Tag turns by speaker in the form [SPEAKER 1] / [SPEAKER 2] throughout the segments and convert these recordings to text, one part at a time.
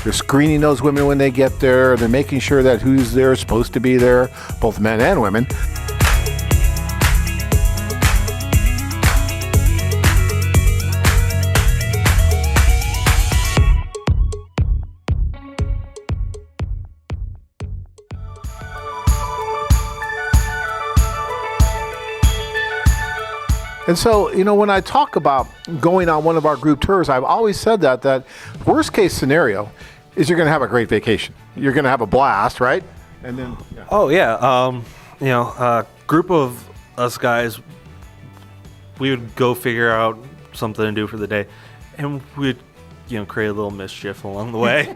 [SPEAKER 1] They're screening those women when they get there. They're making sure that who's there is supposed to be there, both men and women. And so, when I talk about going on one of our group tours, I've always said that worst case scenario is you're going to have a great vacation. You're going to have a blast, right? And then,
[SPEAKER 2] yeah. Oh yeah, a group of us guys, we would go figure out something to do for the day, and we'd create a little mischief along the way.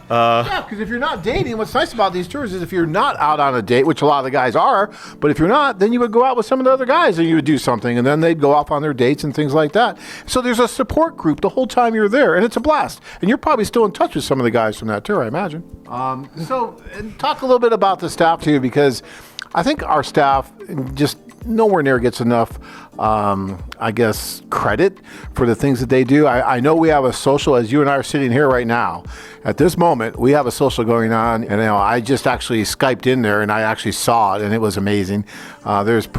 [SPEAKER 1] Yeah, because if you're not dating, what's nice about these tours is if you're not out on a date, which a lot of the guys are, but if you're not, then you would go out with some of the other guys and you would do something, and then they'd go off on their dates and things like that. So there's a support group the whole time you're there, and it's a blast. And you're probably still in touch with some of the guys from that tour, I imagine. And talk a little bit about the staff too, because I think our staff just nowhere near gets enough, credit for the things that they do. I know we have a social, as you and I are sitting here right now. At this moment, we have a social going on, and I just actually Skyped in there, and I actually saw it, and it was amazing. There's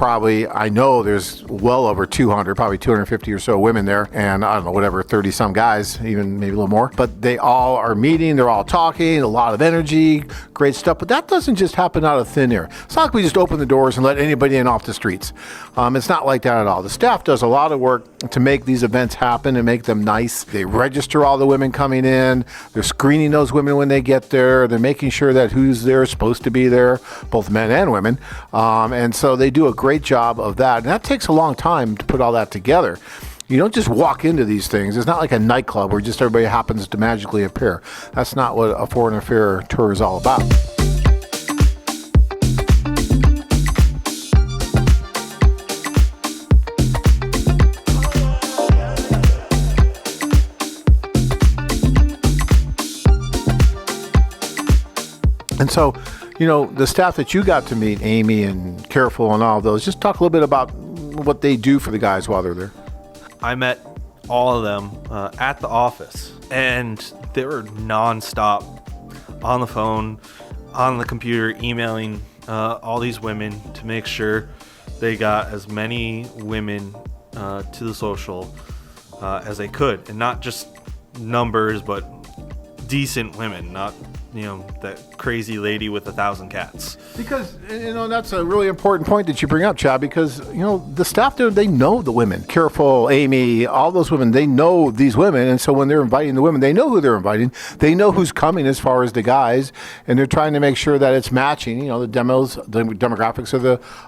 [SPEAKER 1] well over 200, probably 250 or so women there, and I don't know, whatever, 30 some guys, even maybe a little more. But they all are meeting, they're all talking, a lot of energy, great stuff. But that doesn't just happen out of thin air. It's not like we just open the doors and let anybody in off the streets. It's not like that at all. The staff does a lot of work to make these events happen and make them nice. They register all the women coming in. They're screening those women when they get there. They're making sure that who's there is supposed to be there, both men and women. And so they do a great job of that. And that takes a long time to put all that together. You don't just walk into these things. It's not like a nightclub where just everybody happens to magically appear. That's not what a foreign affair tour is all about. And so, the staff that you got to meet, Amy and Careful and all of those, just talk a little bit about what they do for the guys while they're there.
[SPEAKER 2] I met all of them at the office, and they were nonstop on the phone, on the computer, emailing all these women to make sure they got as many women to the social as they could, and not just numbers, but decent women, not that crazy lady with 1,000 cats.
[SPEAKER 1] Because, that's a really important point that you bring up, Chad, because, the staff there, they know the women. Careful, Amy, all those women, they know these women. And so when they're inviting the women, they know who they're inviting. They know who's coming as far as the guys. And they're trying to make sure that it's matching, the demographics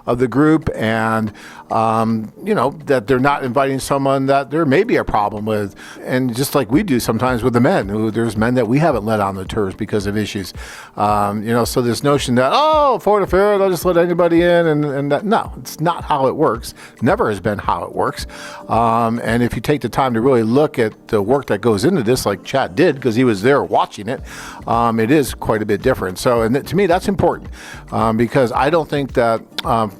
[SPEAKER 1] of the group. And, that they're not inviting someone that there may be a problem with. And just like we do sometimes with the men, there's men that we haven't let on the tours because of issues. So this notion that, foreign affair, they'll just let anybody in, and that, no, it's not how it works. Never has been how it works. And if you take the time to really look at the work that goes into this, like Chad did, because he was there watching it, it is quite a bit different. So, and to me, that's important because I don't think that,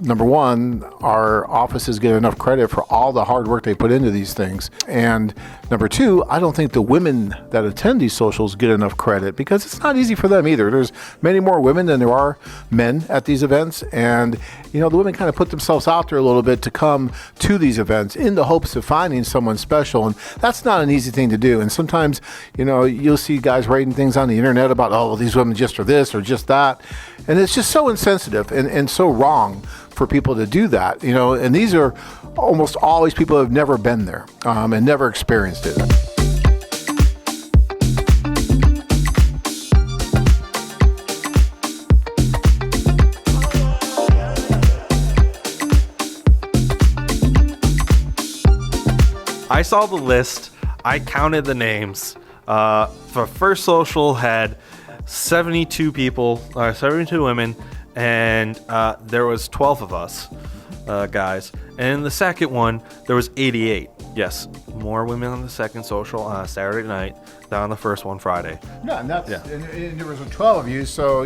[SPEAKER 1] number one, our offices get enough credit for all the hard work they put into these things. And number two, I don't think the women that attend these socials get enough credit because it's not easy for them either. There's many more women than there are men at these events. And, the women kind of put themselves out there a little bit to come to these events in the hopes of finding someone special. And that's not an easy thing to do. And sometimes, you'll see guys writing things on the internet about, these women just are this or just that. And it's just so insensitive and so wrong for people to do that, and these are almost always people who have never been there and never experienced it.
[SPEAKER 2] I saw the list. I counted the names. The first social had 72 people, 72 women, and there was 12 of us guys. And in the second one, there was 88. Yes, more women on the second social on a Saturday night than on the first one Friday.
[SPEAKER 1] Yeah, and and there was 12 of you, so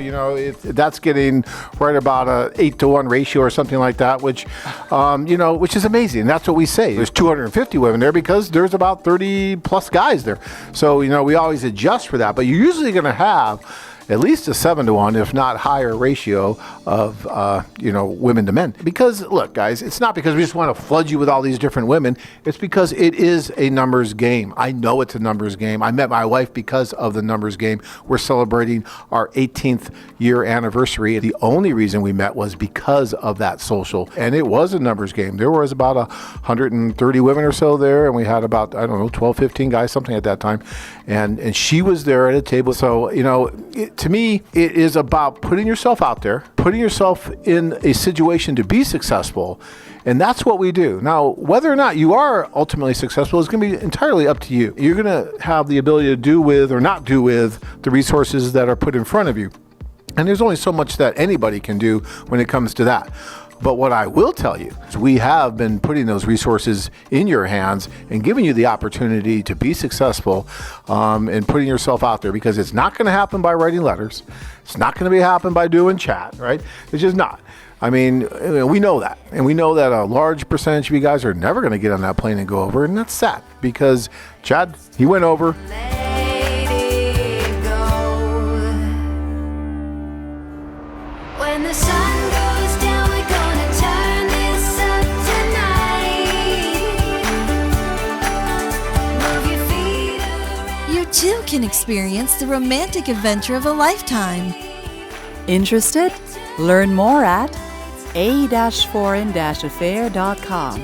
[SPEAKER 1] that's getting right about a 8-to-1 ratio or something like that, which which is amazing. That's what we say. There's 250 women there because there's about 30 plus guys there. So we always adjust for that, but you're usually going to have at least a 7-to-1, if not higher ratio of, women to men. Because look, guys, it's not because we just want to flood you with all these different women. It's because it is a numbers game. I know it's a numbers game. I met my wife because of the numbers game. We're celebrating our 18th year anniversary. The only reason we met was because of that social. And it was a numbers game. There was about 130 women or so there. And we had about, 12, 15 guys, something at that time. And she was there at a table. So, to me, it is about putting yourself out there, putting yourself in a situation to be successful. And that's what we do. Now, whether or not you are ultimately successful is going to be entirely up to you. You're going to have the ability to do with or not do with the resources that are put in front of you. And there's only so much that anybody can do when it comes to that. But what I will tell you is we have been putting those resources in your hands and giving you the opportunity to be successful and putting yourself out there, because it's not going to happen by writing letters. It's not going to happen by doing chat, right? It's just not. I mean, we know that. And we know that a large percentage of you guys are never going to get on that plane and go over. And that's sad because Chad, he went over.
[SPEAKER 3] When the sun goes down, we're gonna turn this up tonight. Move your feet around.
[SPEAKER 4] You too can experience the romantic adventure of a lifetime.
[SPEAKER 5] Interested? Learn more at a-foreign-affair.com.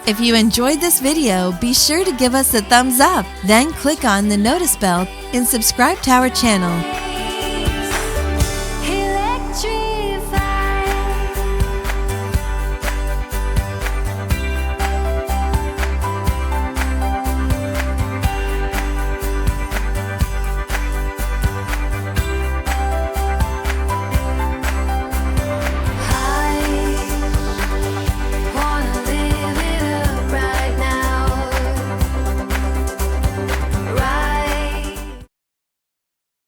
[SPEAKER 4] If you enjoyed this video, be sure to give us a thumbs up, then click on the notice bell and subscribe to our channel.